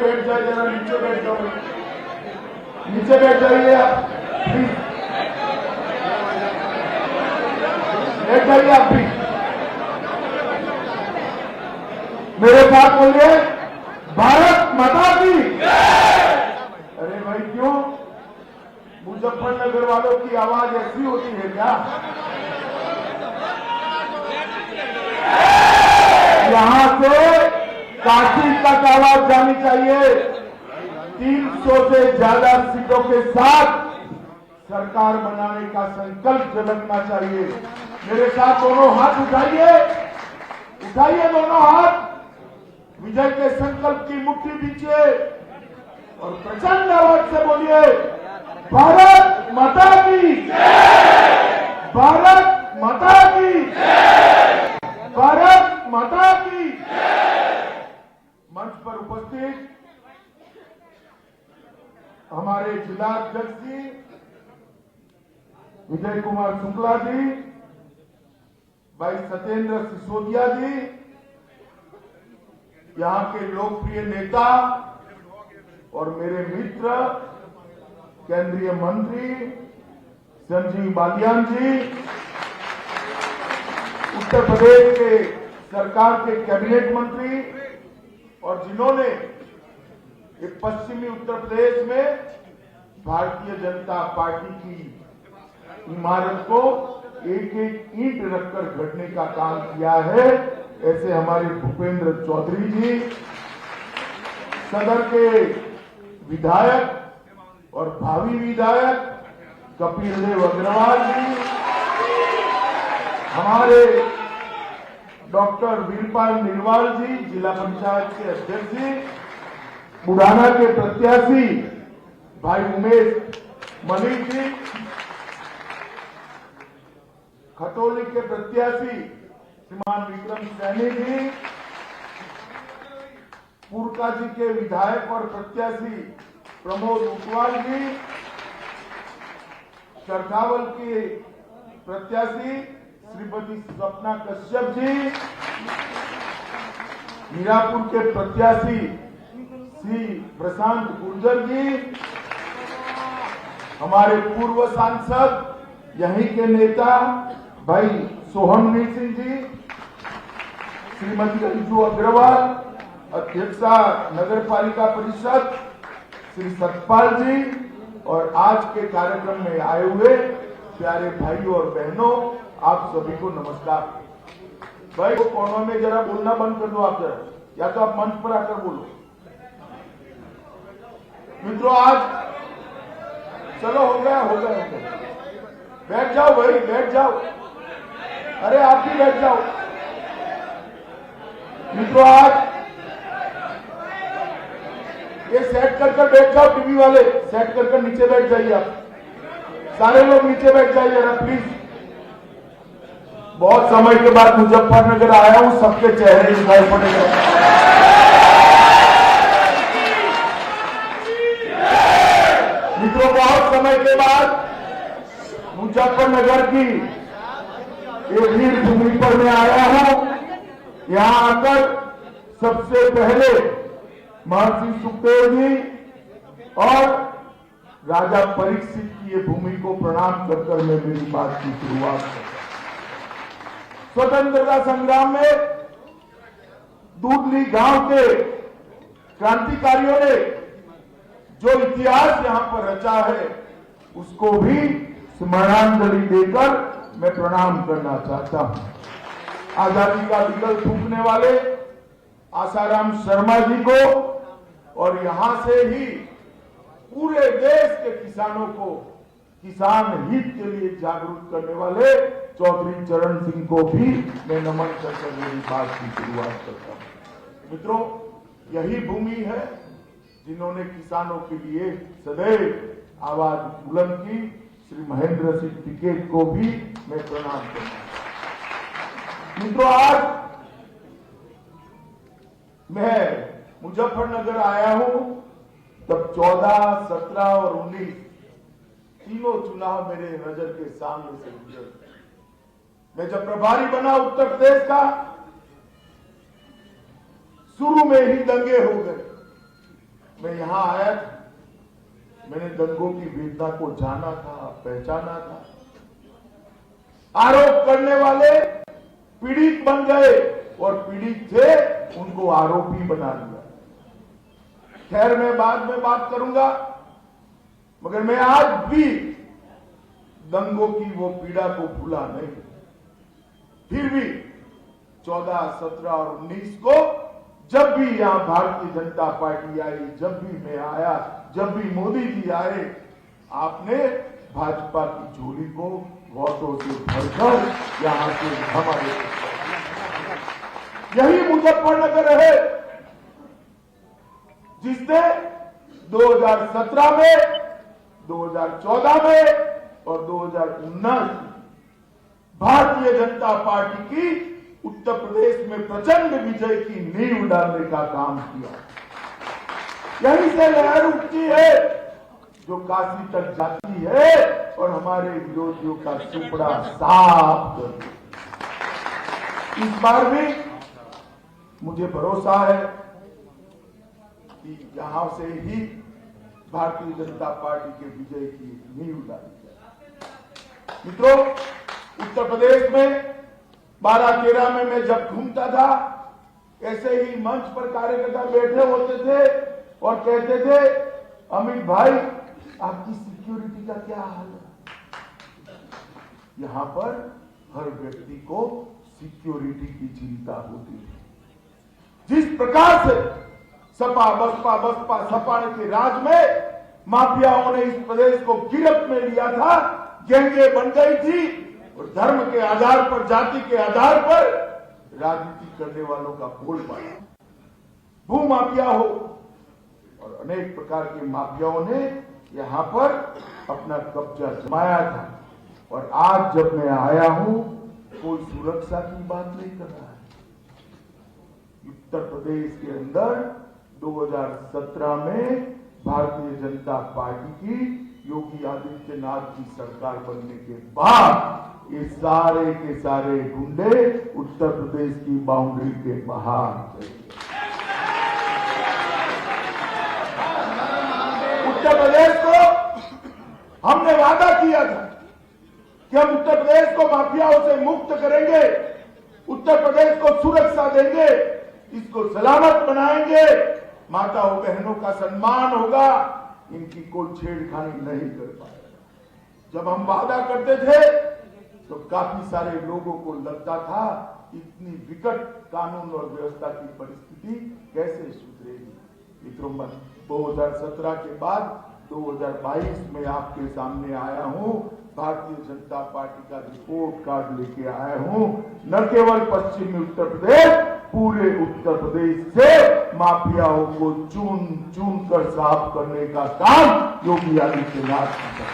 बैठ जाए, जरा नीचे बैठ जाओ, नीचे बैठ जाइए आप प्लीज, बैठ जाइए आप भी। मेरे साथ बोलिए भारत माता की। अरे भाई क्यों, मुजफ्फरनगर वालों की आवाज ऐसी होती है क्या? यहां से काशी तक आवाज जानी चाहिए। 300 से ज्यादा सीटों के साथ सरकार बनाने का संकल्प झलकना चाहिए। मेरे साथ दोनों हाथ उठाइए, उठाइए दोनों हाथ, विजय के संकल्प की मुट्ठी दीजिए और प्रचंड आवाज से बोलिए भारत माता की, भारत माता की, भारत माता की। मंच पर उपस्थित हमारे जिला अध्यक्ष जी विजय कुमार शुक्ला जी, भाई सत्येंद्र सिसोदिया जी, यहां के लोकप्रिय नेता और मेरे मित्र केंद्रीय मंत्री संजीव बालियान जी, उत्तर प्रदेश के सरकार के कैबिनेट मंत्री, और जिन्होंने एक पश्चिमी उत्तर प्रदेश में भारतीय जनता पार्टी की इमारत को एक एक ईंट रखकर गढ़ने का काम किया है, ऐसे हमारे भूपेंद्र चौधरी जी, सदर के विधायक और भावी विधायक कपिल देव अग्रवाल जी, हमारे डॉक्टर वीरपाल निर्वाल जी, जिला पंचायत के अध्यक्ष जी, बुढ़ाना के प्रत्याशी भाई उमेश मलिक जी, खटोली के प्रत्याशी श्रीमान विक्रम सैनी जी, पुरका जी के विधायक और प्रत्याशी प्रमोद उटवाल जी, चरखावल के प्रत्याशी श्रीमती स्वप्ना कश्यप जी, मीरापुर के प्रत्याशी श्री प्रशांत गुर्जर जी, हमारे पूर्व सांसद यहीं के नेता भाई सोहनवीर सिंह जी, श्रीमती अंजू अग्रवाल, अध्यक्षा नगर पालिका परिषद श्री सतपाल जी, और आज के कार्यक्रम में आए हुए प्यारे भाइयों और बहनों, आप सभी को नमस्कार। भाई वो कोनों में जरा बोलना बंद कर दो आप जरा, या तो आप मंच पर आकर बोलो। मित्रों आज चलो हो गया, हो गया, हो गया, बैठ जाओ भाई, बैठ जाओ, अरे आप भी बैठ जाओ। मित्रों आज ये सेट कर बैठ जाओ, टीवी वाले सेट कर नीचे बैठ जाइए, आप सारे लोग नीचे बैठ जाइए जरा प्लीज। बहुत समय के बाद मुजफ्फरनगर आया हूं, सबके चेहरे दिखाई पड़ेंगे। मित्रों बहुत समय के बाद मुजफ्फरनगर की एक वीर भूमि पर मैं आया हूं। यहां आकर सबसे पहले महर्षि सुखदेव जी और राजा परीक्षित की ये भूमि को प्रणाम कर मैं मेरी बात की शुरुआत करता। स्वतंत्रता संग्राम में दूधली गांव के क्रांतिकारियों ने जो इतिहास यहां पर रचा है, उसको भी स्मरणांजलि देकर मैं प्रणाम करना चाहता हूं। आजादी का विकल फूंकने वाले आसाराम शर्मा जी को और यहां से ही पूरे देश के किसानों को किसान हित के लिए जागरूक करने वाले चौधरी चरण सिंह को भी मैं नमन करके मेरी बात की शुरुआत करता हूं। मित्रों यही भूमि है जिन्होंने किसानों के लिए सदैव आवाज बुलंद की। श्री महेंद्र सिंह टिकैत को भी मैं प्रणाम करता हूं। मित्रों आज मैं मुजफ्फरनगर आया हूं, तब 14, 17 और 19 तीनों चुनाव मेरे नजर के सामने से गुजरे। मैं जब प्रभारी बना उत्तर प्रदेश का, शुरू में ही दंगे हो गए। मैं यहां आया था, मैंने दंगों की वेदना को जाना था, पहचाना था। आरोप करने वाले पीड़ित बन गए और पीड़ित थे उनको आरोपी बना दिया। खैर मैं बाद में बात करूंगा, मगर मैं आज भी दंगों की वो पीड़ा को भूला नहीं। फिर भी 14, 17 और 19 को जब भी यहां भारतीय जनता पार्टी आई, जब भी मैं आया, जब भी मोदी जी आए, आपने भाजपा की झोली को वोटों से भरकर यहां से हमारे, यही मुजफ्फरनगर है जिसने 2017 में, 2014 में और 2019 भारतीय जनता पार्टी की उत्तर प्रदेश में प्रचंड विजय की नींव डालने का काम किया। यहीं से लहर उठती है जो काशी तक जाती है और हमारे विरोधियों का सुपड़ा साफ करती है। इस बार भी मुझे भरोसा है कि यहां से ही भारतीय जनता पार्टी के विजय की नींव डाली जाए। मित्रों, उत्तर प्रदेश में 12-13 में मैं जब घूमता था, ऐसे ही मंच पर कार्यकर्ता बैठे होते थे और कहते थे, अमित भाई आपकी सिक्योरिटी का क्या हाल है? यहां पर हर व्यक्ति को सिक्योरिटी की चिंता होती है। जिस प्रकार से सपा बसपा सपा के राज में माफियाओं ने इस प्रदेश को गिरफ्त में लिया था, गैंगे बन गई थी और धर्म के आधार पर, जाति के आधार पर राजनीति करने वालों का बोलबाला, भू माफिया हो और अनेक प्रकार के माफियाओं ने यहां पर अपना कब्जा जमाया था। और आज जब मैं आया हूं, कोई सुरक्षा की बात नहीं कर रहा है। उत्तर प्रदेश के अंदर 2017 में भारतीय जनता पार्टी की योगी आदित्यनाथ की सरकार बनने के बाद ये सारे के सारे गुंडे उत्तर प्रदेश की बाउंड्री के बाहर चले गए। उत्तर प्रदेश को हमने वादा किया था कि हम उत्तर प्रदेश को माफियाओं से मुक्त करेंगे, उत्तर प्रदेश को सुरक्षा देंगे, इसको सलामत बनाएंगे, माताओं बहनों का सम्मान होगा, इनकी कोई छेड़खानी नहीं कर पाएगा। जब हम वादा करते थे तो काफी सारे लोगों को लगता था इतनी विकट कानून और व्यवस्था की परिस्थिति कैसे सुधरेगी। मित्रों, 2017 के बाद 2022 में आपके सामने आया हूं, भारतीय जनता पार्टी का रिपोर्ट कार्ड लेके आया हूं। न केवल पश्चिमी उत्तर प्रदेश, पूरे उत्तर प्रदेश से माफियाओं को चुन चुन कर साफ करने का काम योगी आदित्यनाथ ने किया।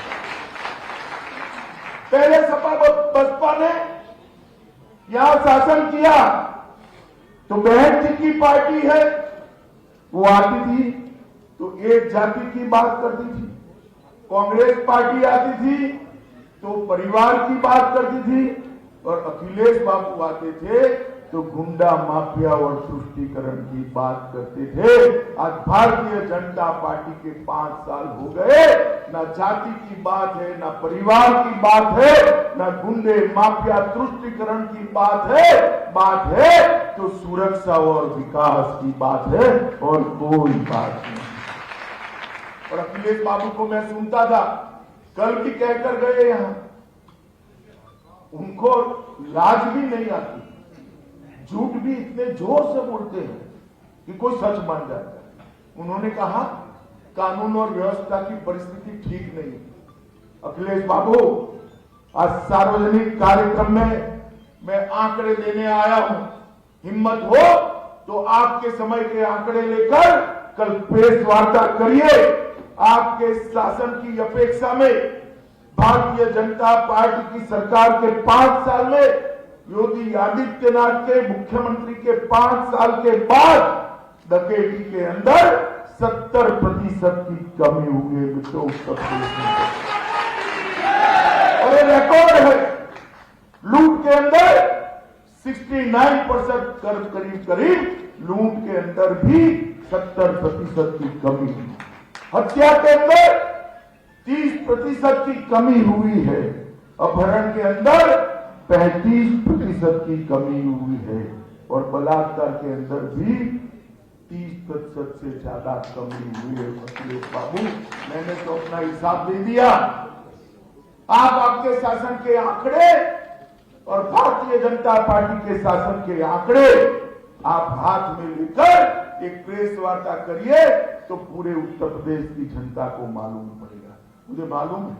पहले सपा बसपा ने यहां शासन किया तो बहन जी की पार्टी है, वो आती थी तो एक जाति की बात करती थी, कांग्रेस पार्टी आती थी तो परिवार की बात करती थी, और अखिलेश बाबू आते थे तो गुंडा माफिया और तुष्टीकरण की बात करते थे। आज भारतीय जनता पार्टी के 5 साल हो गए, ना जाति की बात है, ना परिवार की बात है, ना गुंडे माफिया तुष्टीकरण की बात है तो सुरक्षा और विकास की बात है और कोई बात नहीं। और अखिलेश बाबू को मैं सुनता था, कल भी कहकर गए यहां, उनको लाज भी नहीं आती, झूठ भी इतने जोर से बोलते हैं कि कोई सच मान जाता है। उन्होंने कहा कानून और व्यवस्था की परिस्थिति ठीक नहीं है। अखिलेश बाबू, आज सार्वजनिक कार्यक्रम में मैं आंकड़े देने आया हूं, हिम्मत हो तो आपके समय के आंकड़े लेकर कल प्रेस वार्ता करिए। आपके शासन की अपेक्षा में भारतीय जनता पार्टी की सरकार के 5 साल में, योगी आदित्यनाथ के मुख्यमंत्री के 5 साल के बाद डकैती के अंदर 70% की कमी हुई है मित्रों उत्तर प्रदेश में। और ये रिकॉर्ड है, लूट के अंदर 69% करीब लूट के अंदर भी 70% की कमी, हत्या के अंदर 30% की कमी हुई है, अपहरण के अंदर 35% की कमी हुई है और बलात्कार के अंदर भी 30% से ज्यादा कमी हुई है। अखिलेश बाबू, मैंने तो अपना हिसाब दे दिया। आप आपके शासन के आंकड़े और भारतीय जनता पार्टी के शासन के आंकड़े आप हाथ में लेकर एक प्रेस वार्ता करिए तो पूरे उत्तर प्रदेश की जनता को मालूम पड़ेगा। मुझे मालूम है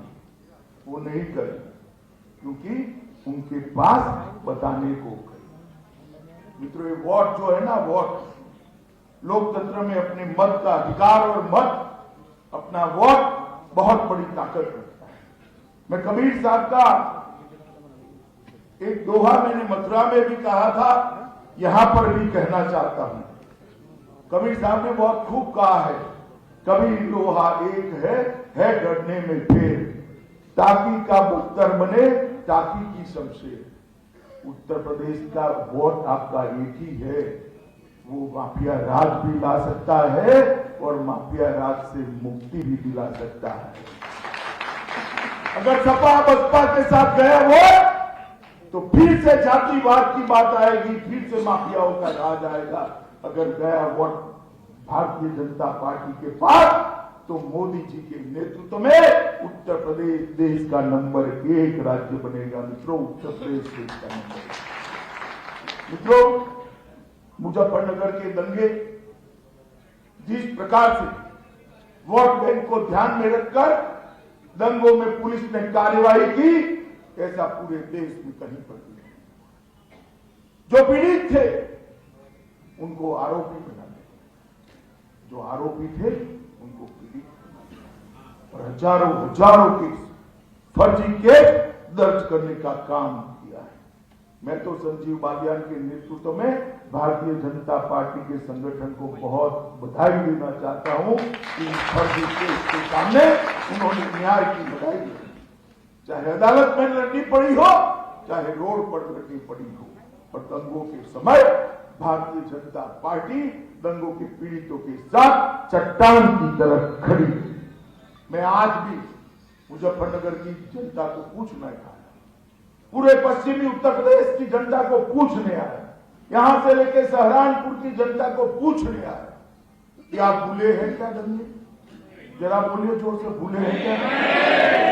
वो नहीं करेगा क्योंकि उनके पास बताने को। मित्रों, ये वोट जो है ना, वोट लोकतंत्र में अपने मत का अधिकार और मत, अपना वोट बहुत बड़ी ताकत रखता है। मैं कबीर साहब का एक दोहा मैंने मथुरा में भी कहा था, यहां पर भी कहना चाहता हूं। कबीर साहब ने बहुत खूब कहा है, कबीर लोहा एक है गढ़ने में फेर, टाकी का बख्तर बने टाकी की शमशेर। उत्तर प्रदेश का वोट आपका एक ही है, वो माफिया राज भी ला सकता है और माफिया राज से मुक्ति भी दिला सकता है। अगर सपा बसपा के साथ गया वोट तो फिर से जातिवाद की बात आएगी, फिर से माफियाओं का राज आएगा। अगर गया वोट भारतीय जनता पार्टी के पास तो मोदी जी के नेतृत्व में उत्तर प्रदेश देश का नंबर 1 राज्य बनेगा। मित्रों, उत्तर प्रदेश देश का नंबर 1। मित्रों, मुजफ्फरनगर के दंगे जिस प्रकार से वोट बैंक को ध्यान में रखकर दंगों में पुलिस ने कार्रवाई की, ऐसा पूरे देश में कहीं पर नहीं। जो पीड़ित थे उनको आरोपी बना दिया, जो आरोपी थे उनको पीड़ित बना दिया और हजारों केस, फर्जी केस दर्ज करने का काम किया है। मैं तो संजीव बालियान के नेतृत्व में भारतीय जनता पार्टी के संगठन को बहुत बधाई देना चाहता हूं कि फर्जी केस के सामने उन्होंने न्याय की लड़ाई लड़ी। चाहे अदालत में लड़नी पड़ी हो, चाहे रोड पर लड़नी पड़ी हो, और दंगों के समय भारतीय जनता पार्टी दंगों के पीड़ितों के साथ चट्टान की तरह खड़ी। मैं आज भी मुजफ्फरनगर की जनता को पूछना चाहता हूं, पूरे पश्चिमी उत्तर प्रदेश की जनता को पूछने आया, यहां से लेकर सहारनपुर की जनता को पूछने आया कि आप भूले हैं क्या दंगे? जरा बोलिए जोर से, भूले हैं क्या?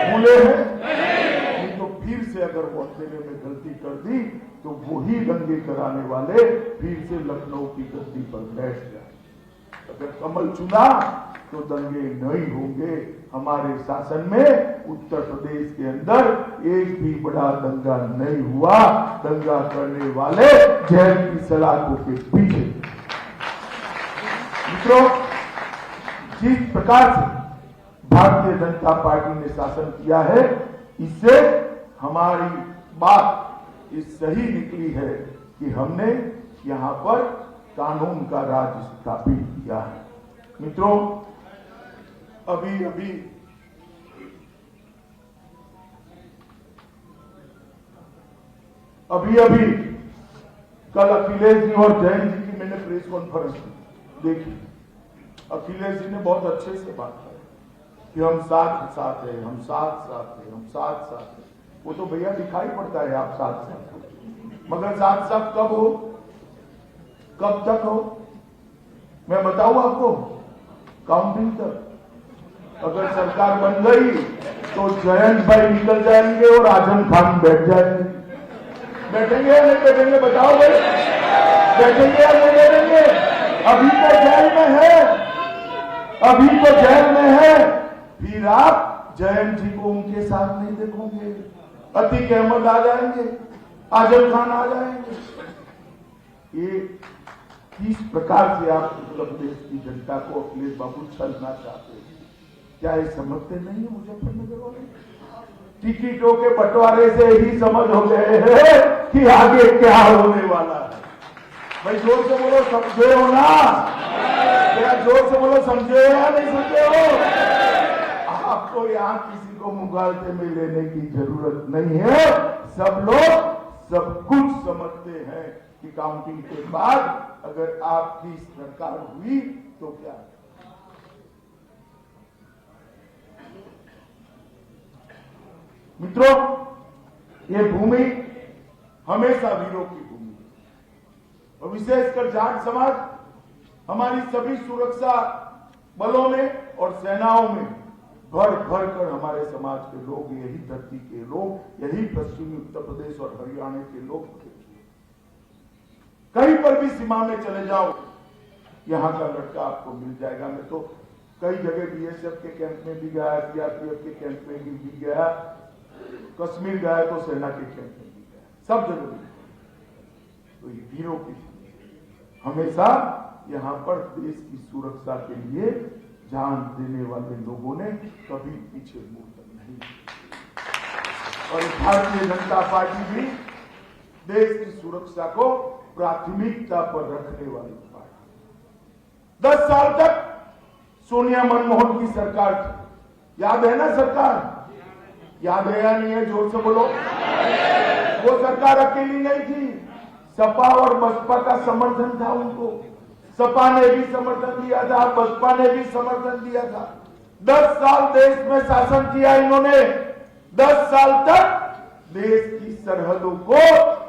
भूले हैं? नहीं तो फिर से अगर वोट देने में गलती कर दी तो वही दंगे कराने वाले फिर से लखनऊ की गद्दी पर बैठ जाए। अगर कमल चुना तो दंगे नहीं होंगे। हमारे शासन में उत्तर प्रदेश के अंदर एक भी बड़ा दंगा नहीं हुआ। दंगा करने वाले जेल की सलाखों के पीछे। मित्रों, जिस प्रकार से भारतीय जनता पार्टी ने शासन किया है, इससे हमारी बात इस सही निकली है कि हमने यहां पर कानून का राज स्थापित किया है। मित्रों, अभी कल अखिलेश जी और जैन जी की मैंने प्रेस कॉन्फ्रेंस देखी। अखिलेश जी ने बहुत अच्छे से बात की कि हम साथ हैं, हम साथ हैं, हम साथ हैं। वो तो भैया दिखाई पड़ता है आप साथ, मगर साथ कब हो, कब तक हो? मैं बताऊं आपको, काउंटिंग तक। अगर सरकार बन गई तो जयंत भाई निकल जाएंगे और आजम खान बैठ जाएंगे। बैठेंगे या नहीं बैठेंगे बताओ भाई? बैठेंगे या नहीं बैठेंगे? अभी तो जेल में है, अभी तो जेल में है। फिर आप जयंत जी को उनके साथ नहीं देखोगे, अतीक अहमद आ जाएंगे, आजम खान आ जाएंगे। ये किस प्रकार से आप उत्तर प्रदेश की जनता को अखिलेश बाबू छलना चाहते हैं? क्या ये समझते नहीं है मुजफ्फरनगर वाले? टिकटों के बंटवारे से ही समझ हो गए हैं कि आगे क्या होने वाला है। भाई जोर से बोलो, समझे हो ना? क्या जोर से बोलो, समझे या नहीं समझे हो? आपको यहाँ किसी को मुगालते में लेने की जरूरत नहीं है। सब लोग सब कुछ समझते हैं कि काउंटिंग के बाद अगर आपकी सरकार हुई तो क्या। मित्रों, ये भूमि हमेशा वीरों की भूमि है और विशेषकर जाट समाज हमारी सभी सुरक्षा बलों में और सेनाओं में भर भर कर हमारे समाज के लोग, यही धरती के लोग, यही पश्चिमी उत्तर प्रदेश और हरियाणा के लोग, कहीं पर भी सीमा में चले जाओ यहां का लड़का आपको मिल जाएगा। मैं तो कई जगह बीएसएफ के कैंप में भी गया, सीआरपीएफ के कैंप में भी गया, कश्मीर गया तो सेना के कैंप में भी गया, सब जगह भी। तो ये वीरों की हमेशा यहां पर देश की सुरक्षा के लिए जान देने वाले लोगों ने कभी पीछे मुड़कर नहीं। और भारतीय जनता पार्टी भी देश की सुरक्षा को प्राथमिकता पर रखने वाली पार्टी। 10 साल तक सोनिया मनमोहन की सरकार थी, याद है ना सरकार? याद है या नहीं है? जोर से बोलो। वो सरकार अकेली नहीं थी, सपा और बसपा का समर्थन था उनको। सपा ने भी समर्थन दिया था, बसपा ने भी समर्थन दिया था। 10 साल देश में शासन किया इन्होंने। 10 साल तक देश की सरहदों को,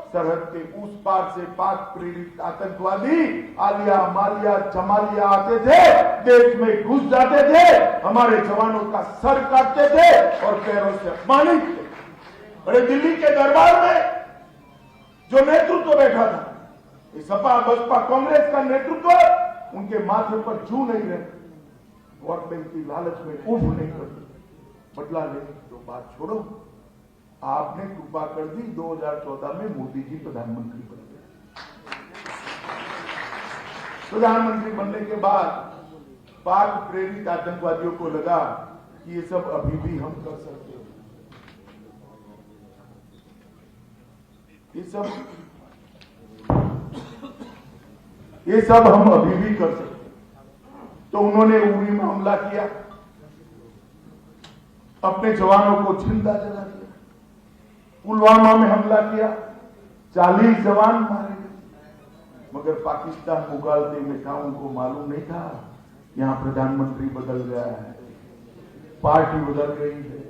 सरहद के उस पार से पाक प्रेरित आतंकवादी आलिया मालिया जमालिया आते थे, देश में घुस जाते थे, हमारे जवानों का सर काटते थे और पैरों से अपमानित थे। अरे दिल्ली के दरबार में जो नेतृत्व बैठा था, ये सपा बसपा कांग्रेस का नेतृत्व, उनके माथे पर जू नहीं रहते, वोट बैंक की लालच में उफ नहीं करते। बदला लेने की तो बात छोड़ो, आपने कृपा कर दी, 2014 में मोदी जी प्रधानमंत्री बन गए। प्रधानमंत्री बनने के बाद पाक प्रेरित आतंकवादियों को लगा कि ये सब अभी भी हम कर सकते हैं, ये सब हम अभी भी कर सकते हैं। तो उन्होंने उरी में हमला किया, अपने जवानों को जिंदा जला दिया। पुलवामा में हमला किया, 40 जवान मारे गए। मगर पाकिस्तान मुगालते में था, उनको मालूम नहीं था यहां प्रधानमंत्री बदल गया है, पार्टी बदल गई है।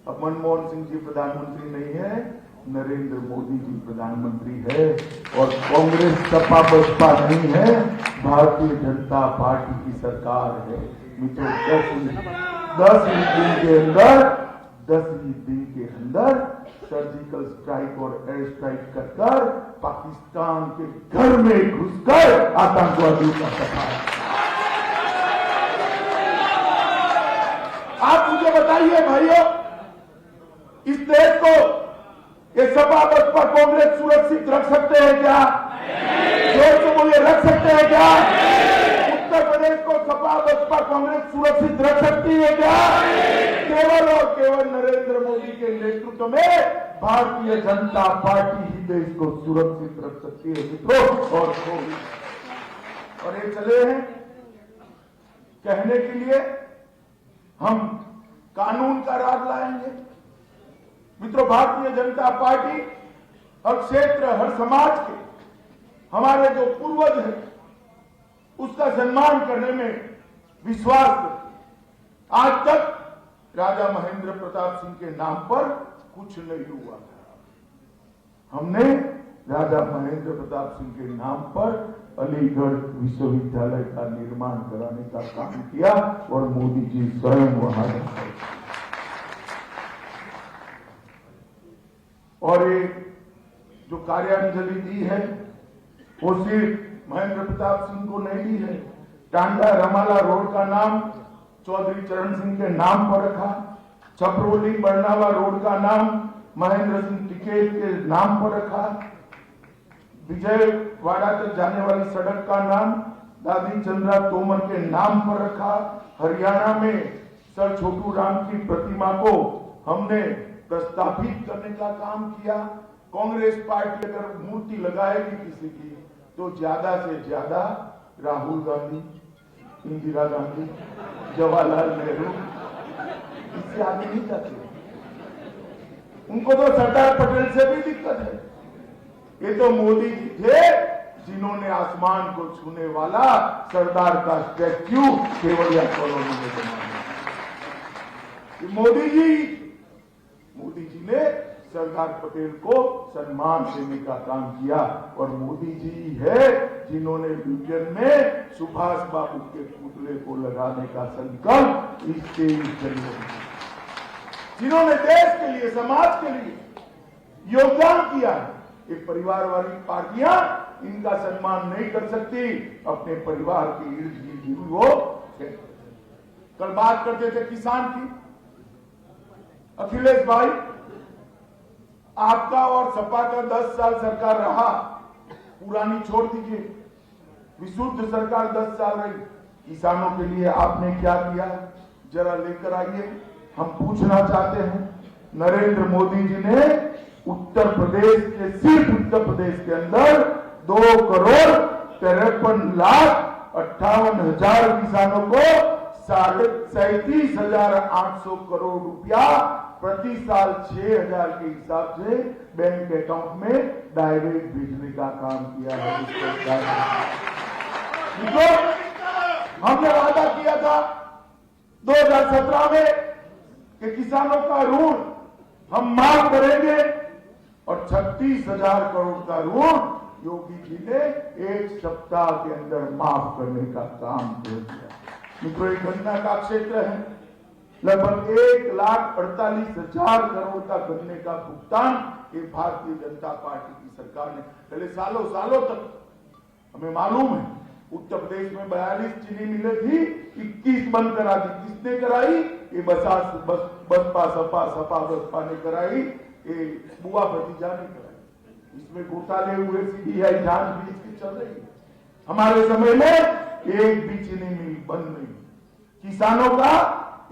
अब मनमोहन सिंह जी प्रधानमंत्री नहीं है, नरेंद्र मोदी जी प्रधानमंत्री है। और कांग्रेस सपा बसपा नहीं है, भारतीय जनता पार्टी की सरकार है। मित्रों, 10 ही दिन के अंदर सर्जिकल स्ट्राइक और एयर स्ट्राइक कर पाकिस्तान के घर में घुसकर आतंकवादियों का सफाया। आप मुझे बताइए भाइयों, इस देश को ये सपा बसपा कांग्रेस सुरक्षित रख सकते हैं क्या? जोर से बोलिए, रख सकते हैं क्या? उत्तर प्रदेश को सपा बसपा कांग्रेस सुरक्षित रख सकती है क्या? केवल और केवल नरेंद्र मोदी के नेतृत्व में भारतीय जनता पार्टी ही देश को सुरक्षित रख सकती है मित्रों। और ये चले हैं कहने के लिए हम कानून का राज लाएंगे। मित्रों, भारतीय जनता पार्टी हर क्षेत्र, हर समाज के हमारे जो पूर्वज हैं उसका सम्मान करने में विश्वास करते। आज तक राजा महेंद्र प्रताप सिंह के नाम पर कुछ नहीं हुआ था। हमने राजा महेंद्र प्रताप सिंह के नाम पर अलीगढ़ विश्वविद्यालय का निर्माण कराने का काम किया और मोदी जी स्वयं वहां गए। और ये जो कार्यांजलि दी है वो सिर्फ महेंद्र प्रताप सिंह को नहीं दी है। टांडा रमाला रोड का नाम चौधरी चरण सिंह के नाम पर रखा, छपरोली बरनाला रोड का नाम महेंद्र सिंह टिकैत के नाम पर रखा, विजयवाड़ा तक जाने वाली सड़क का नाम दादी चंद्रा तोमर के नाम पर रखा। हरियाणा में सर छोटू राम की प्रतिमा को हमने प्रस्तावित करने का काम किया। कांग्रेस पार्टी अगर मूर्ति लगाएगी किसी की तो ज्यादा से ज्यादा राहुल गांधी, इंदिरा गांधी, जवाहरलाल नेहरू, इससे आगे नहीं जाते। उनको तो सरदार पटेल से भी दिक्कत है। ये तो मोदी जी थे जिन्होंने आसमान को छूने वाला सरदार का स्टैच्यू केवड़िया कॉलोनी में बनाया। मोदी जी ने सरदार पटेल को सम्मान देने का काम किया और मोदी जी है जिन्होंने ब्रिटेन में सुभाष बाबू के पुतले को लगाने का संकल्प इस 23 जनवरी, जिन्होंने देश के लिए, समाज के लिए योगदान किया। ये परिवार वाली पार्टियां इनका सम्मान नहीं कर सकती, अपने परिवार के इर्द गिर्द वो। कल बात करते थे किसान की। अखिलेश भाई, आपका और सपा का 10 साल सरकार रहा, पुरानी छोड़ दीजिए, विशुद्ध सरकार 10 साल रही। किसानों के लिए आपने क्या किया, जरा लेकर आइए। हम पूछना चाहते हैं, नरेंद्र मोदी जी ने उत्तर प्रदेश के, सिर्फ उत्तर प्रदेश के अंदर 2,53,58,000 किसानों को 37,800 करोड़ रुपया प्रति साल 6,000 के हिसाब से बैंक अकाउंट में डायरेक्ट भेजने का काम किया है। हमने वादा किया था 2017 में कि किसानों का ऋण हम माफ करेंगे और 36,000 करोड़ का ऋण योगी जी ने 1 सप्ताह के अंदर माफ करने का काम कर दिया। मित्रों, एक गन्ना का क्षेत्र है, लगभग 1,48,000 करोड़ का गन्ने का भुगतान ये भारतीय जनता पार्टी की सरकार ने पहले सालों तक, हमें मालूम है, उत्तर प्रदेश में 42 चीनी मिलें थी, 21 बंद करा दी। किसने कराई? ये बसपा बसपा ने कराई, ये बुआ भतीजा ने कराई। इसमें घोटाले हुए, सीबीआई जांच भी इसकी चल रही है। हमारे समय में एक भी चीनी मिल बंद नहीं। किसानों का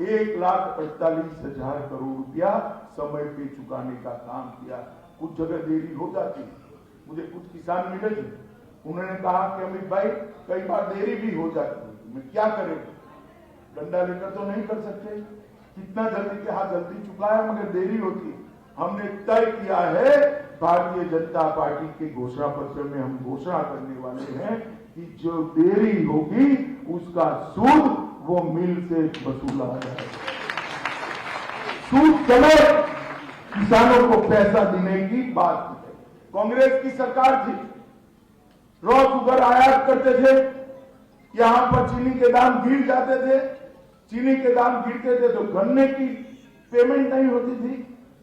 1,48,000 करोड़ रुपया समय पे चुकाने का काम किया। कुछ जगह देरी हो जाती, मुझे कुछ किसान मिले थे, उन्होंने कहा कि अमित भाई कई बार देरी भी हो जाती है, मैं क्या करें, डंडा लेकर तो नहीं कर सकते, कितना जल्दी के हाथ जल्दी चुकाया मगर देरी होती। हमने तय किया है, भारतीय जनता पार्टी के घोषणा पत्र में हम घोषणा करने वाले हैं कि जो देरी होगी उसका सूद वो मिल से वसूला जाएगा। सूद चले, किसानों को पैसा देने की बात है। कांग्रेस की सरकार थी, रॉ शुगर आयात करते थे, यहां पर चीनी के दाम गिर जाते थे, चीनी के दाम गिरते थे तो गन्ने की पेमेंट नहीं होती थी।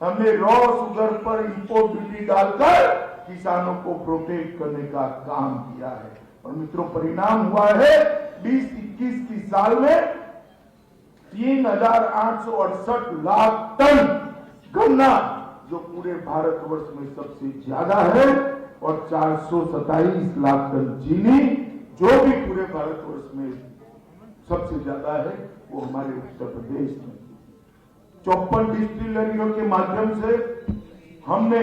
हमने रॉ शुगर पर इंपोर्ट ड्यूटी डालकर किसानों को प्रोटेक्ट करने का काम किया है और मित्रों, परिणाम हुआ है 2021 की साल में 3,868 लाख टन गन्ना, जो पूरे भारतवर्ष में सबसे ज्यादा है, और 427 लाख टन चीनी, जो भी पूरे भारतवर्ष में सबसे ज्यादा है, वो हमारे उत्तर प्रदेश में। 54 डिस्टिलरियों के माध्यम से हमने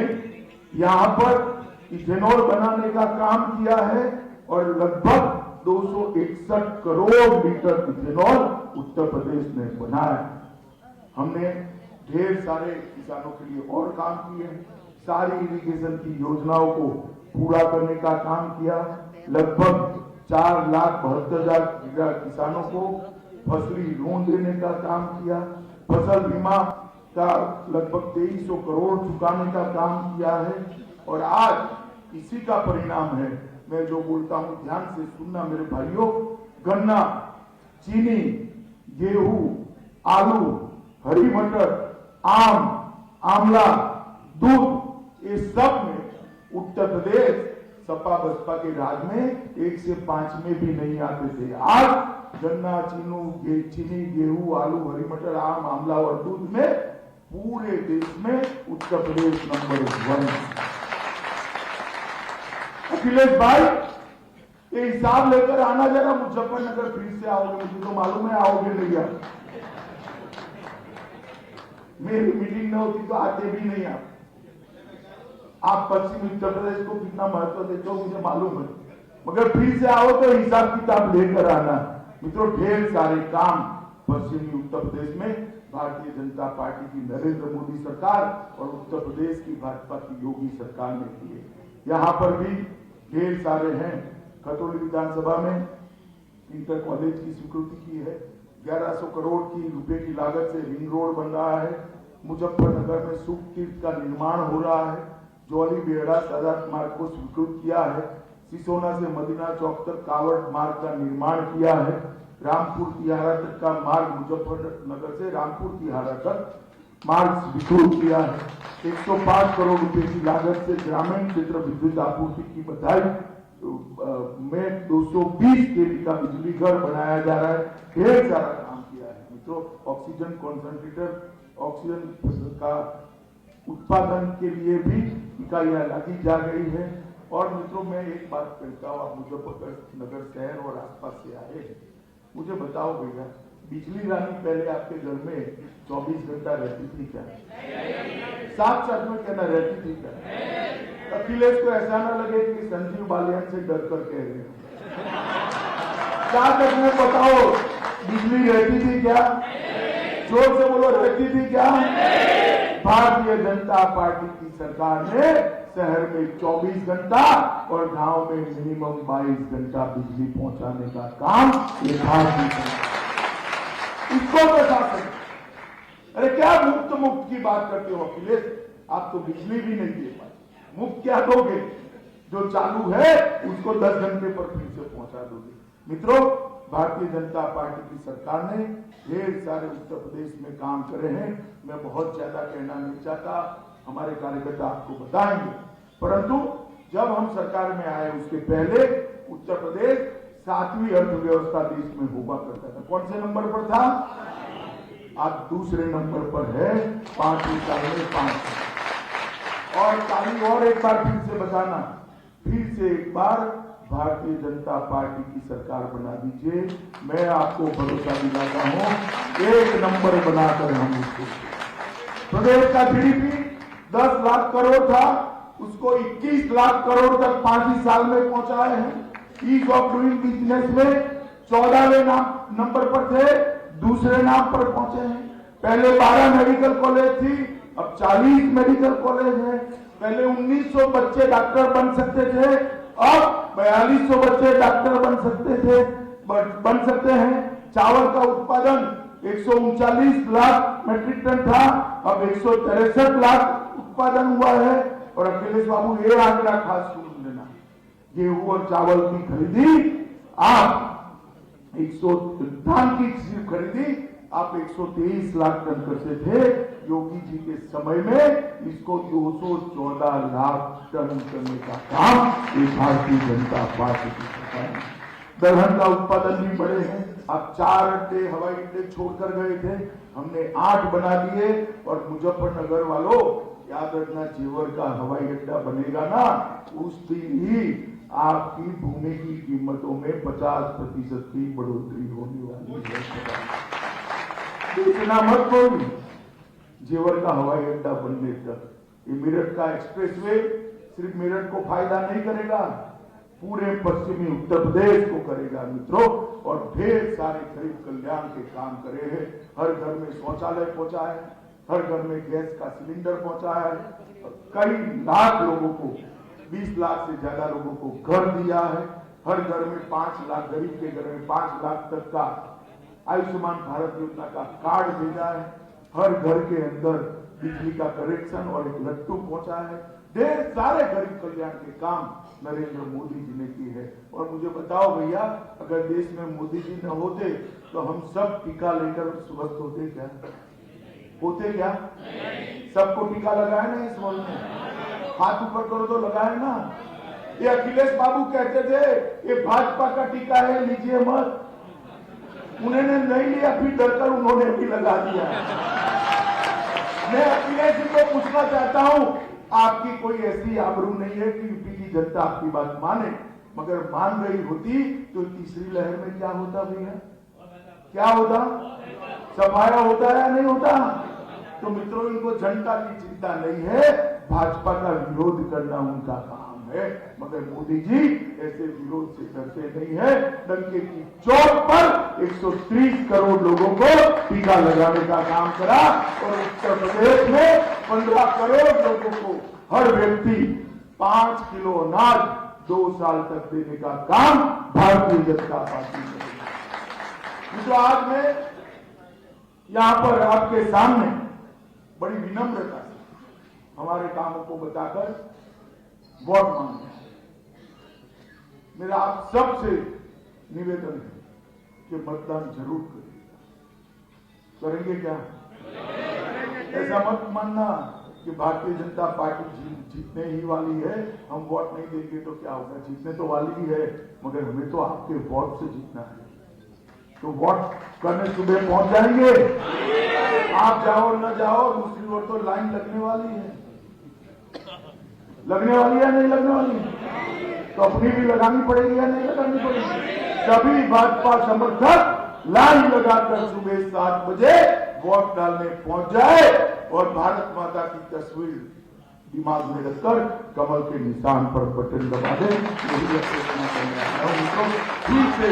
यहां पर इथेनॉल बनाने का काम किया है और लगभग 261 करोड़ लीटर इथेनॉल उत्तर प्रदेश में बनाया। हमने ढेर सारे किसानों के लिए और काम किए हैं, सारी इरिगेशन की योजनाओं को पूरा करने का काम किया। लगभग 4,72,000 किसानों को फसली लोन देने का काम किया। फसल बीमा का लगभग 2,300 करोड़ चुकाने का काम किया है और आज इसी का परिणाम है। मैं जो बोलता हूं ध्यान से सुनना मेरे भाइयों, गन्ना, चीनी, गेहूं, आलू, हरी मटर, आम, आंवला, दूध, ये सब में उत्तर प्रदेश सपा बसपा के राज में 1 से 5 में भी नहीं आते थे। आज गन्ना, चीनी, गेहूं, आलू, हरी मटर, आम, आंवला और दूध में पूरे देश में उत्तर प्रदेश नंबर 1। अखिलेश भाई, ये हिसाब लेकर आना जरा, मुजफ्फरनगर फिर से आओगे, मुझे तो मालूम है आओगे नहीं आप। मेरी मीटिंग न होती तो आते भी नहीं आप पश्चिमी उत्तर प्रदेश को कितना महत्व देते हो मुझे मालूम है, मगर फिर से आओ तो हिसाब किताब लेकर आना। मित्रों, ढेर सारे काम पश्चिमी उत्तर प्रदेश में भारतीय जनता पार्टी की नरेंद्र मोदी सरकार और उत्तर प्रदेश की भाजपा की योगी सरकार ने किए। यहाँ पर भी ढेर सारे हैं। खतौली विधानसभा में इंटर कॉलेज की स्वीकृति की है। 1100 करोड़ की रुपए की लागत से रिंग रोड बन रहा है। मुजफ्फरनगर में सुख तीर्थ का निर्माण हो रहा है। जौली बेहड़ा सादात मार्ग को स्वीकृत किया है। सिसोना से मदीना चौक तक कावड़ मार्ग का निर्माण किया है। रामपुर तिहारा तक का मार्ग, मुजफ्फरनगर से रामपुर तिहारा तक मार्ग स्वीकृत किया है। 105 करोड़ रुपए की लागत से ग्रामीण क्षेत्र विद्युत आपूर्ति की बधाई में 220 केवी का बिजली घर बनाया जा रहा है। ढेर सारा काम किया है मित्रों। ऑक्सीजन कॉन्सेंट्रेटर, ऑक्सीजन का उत्पादन के लिए भी इकाइयां लगी जा गई है। और मित्रों मैं एक बात कहता हूँ, आप मुजफ्फरनगर शहर और आसपास से आए हैं, मुझे बताओ भैया, बिजली रानी पहले आपके घर में 24 घंटा रहती थी क्या? साथ साथ में कहना रहती थी क्या? अखिलेश को ऐसा ना लगे कि संजीव बालियान से डर कर कह रहे हैं। क्या करने बताओ, बिजली रहती थी क्या? जोर से बोलो, रहती थी क्या? भारतीय जनता पार्टी की सरकार ने शहर में 24 घंटा और गांव में मिनिमम 22 घंटा बिजली पहुंचाने का काम ये भारतीय इसको प्रशासन। अरे क्या मुफ्त की बात करते हो अखिलेश? आप तो बिजली भी नहीं दे पाए, मुफ्त क्या दोगे? जो चालू है उसको 10 घंटे पर फिर से पहुंचा दोगे। मित्रों, भारतीय जनता पार्टी की सरकार ने ढेर सारे उत्तर प्रदेश में काम करे हैं। मैं बहुत ज्यादा कहना नहीं चाहता, हमारे कार्यकर्ता आपको बताएंगे। परंतु जब हम सरकार में आए उसके पहले उत्तर प्रदेश 7वीं अर्थव्यवस्था देश में हुआ करता था। कौन से नंबर पर था? आज दूसरे नंबर पर है, 5वीं साल में 5। और ताली और एक बार फिर से बताना, फिर से एक बार भारतीय जनता पार्टी की सरकार बना दीजिए। मैं आपको भरोसा दिलाता हूं, 1 नंबर बनाकर हम इसको। प्रदेश का जीडीपी 10 लाख करोड़ था, उसको 21 लाख करोड़ तक 5 ही साल में पहुंचाए हैं। ईज ऑफ डूइंग बिजनेस में 14वें नंबर पर थे, दूसरे नाम पर पहुंचे हैं। पहले 12 मेडिकल कॉलेज थी, अब 40 मेडिकल कॉलेज है। पहले 1900 बच्चे डॉक्टर बन सकते थे, अब 4200 बच्चे डॉक्टर बन सकते हैं। चावल का उत्पादन 139 लाख मेट्रिक टन था, अब 163 लाख उत्पादन हुआ है। और अखिलेश बाबू ये आंकड़ा खास सुन लेना, गेहूं और चावल की खरीदी आप धान की खरीदी आप 123 लाख टन करते थे। योगी जी के समय में इसको 214 लाख टन करने का काम ये भारतीय जनता पार्टी की सरकार है। दलहन का उत्पादन भी बढ़े हैं। आप 4 अड्डे हवाई अड्डे छोड़कर गए थे, हमने 8 बना दिए। और मुजफ्फरनगर वालों याद रखना, जेवर का हवाई अड्डा बनेगा ना, उस दिन ही आपकी भूमि की कीमतों में 50% की बढ़ोतरी होने वाली है। इतना मत बोलिए, जेवर का हवाई अड्डा बनने तक ये मेरठ का एक्सप्रेसवे सिर्फ मेरठ को फायदा नहीं करेगा, पूरे पश्चिमी उत्तर प्रदेश को करेगा मित्रों। और ढेर सारे गरीब कल्याण के काम करे हैं। हर घर में शौचालय पहुंचा है, हर घर में गैस का सिलेंडर पहुंचा है। कई लाख लोगों को, 20 लाख से ज्यादा लोगों को घर दिया है। हर घर में 5 लाख, गरीब के घर में 5 लाख तक का आयुष्मान भारत योजना का कार्ड भेजा है। हर घर के अंदर बिजली का कनेक्शन और एक लट्टू पहुंचा है। ढेर सारे गरीब कल्याण के काम नरेंद्र मोदी जी ने की है। और मुझे बताओ भैया, अगर देश में मोदी जी न होते तो हम सब टीका लेकर स्वस्थ होते क्या? होते क्या? सबको टीका लगाए ना इस वर्ष में? हाथ ऊपर करो तो लगाए ना। ये अखिलेश बाबू कहते थे ये भाजपा का टीका है, लीजिए मत। उन्होंने नहीं लिया, फिर डरकर उन्होंने भी लगा दिया। मैं अखिलेश जी को पूछना चाहता हूं, आपकी कोई ऐसी आबरू नहीं है कि यूपी की जनता आपकी बात माने, मगर मान रही होती तो तीसरी लहर में क्या होता भैया? क्या होता? सफाया होता या नहीं होता? तो मित्रों, इनको जनता की चिंता नहीं है, भाजपा का विरोध करना उनका काम है। मगर मोदी जी ऐसे विरोध से डरते नहीं है। डंके की चोट पर 130 करोड़ लोगों को टीका लगाने का काम करा। और उत्तर प्रदेश में 15 करोड़ लोगों को हर व्यक्ति 5 किलो अनाज 2 साल तक देने का काम भारतीय जनता पार्टी करेगी। जो आज मैं यहां पर आपके सामने बड़ी विनम्रता से हमारे कामों को बताकर वोट मांगते हैं, मेरा आप सबसे निवेदन है कि मतदान जरूर करेंगे क्या? ऐसा मत मानना कि भारतीय जनता पार्टी जीतने ही वाली है, हम वोट नहीं देंगे तो क्या होगा। जीतने तो वाली ही है, मगर हमें तो आपके वोट से जीतना है। तो वोट करने सुबह पहुंच जाएंगे, आप जाओ न जाओ, दूसरी ओर तो लाइन लगने वाली है। लगने वाली है नहीं लगने वाली है? तो अपनी भी लगानी पड़ेगी या नहीं लगानी पड़ेगी? सभी भाजपा समर्थक लाइन लगाकर सुबह 7 बजे वोट डालने पहुंच जाए और भारत माता की तस्वीर दिमाग में रखकर कमल के निशान पर बटन दबा दे। यही फिर से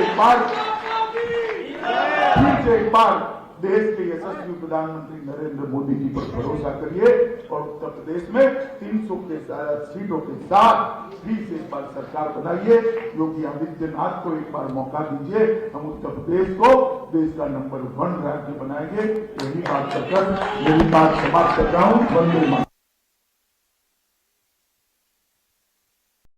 एक बार देश के यशस्वी प्रधानमंत्री नरेंद्र मोदी जी पर भरोसा करिए और उत्तर प्रदेश में 300 के सीटों के साथ फिर से एक बार सरकार बनाइए। योगी आदित्यनाथ को एक बार मौका दीजिए, हम उत्तर प्रदेश को देश का नंबर 1 राज्य बनाएंगे। यही बात कहकर मेरी बात समाप्त कर रहा हूं। वंदे मातरम।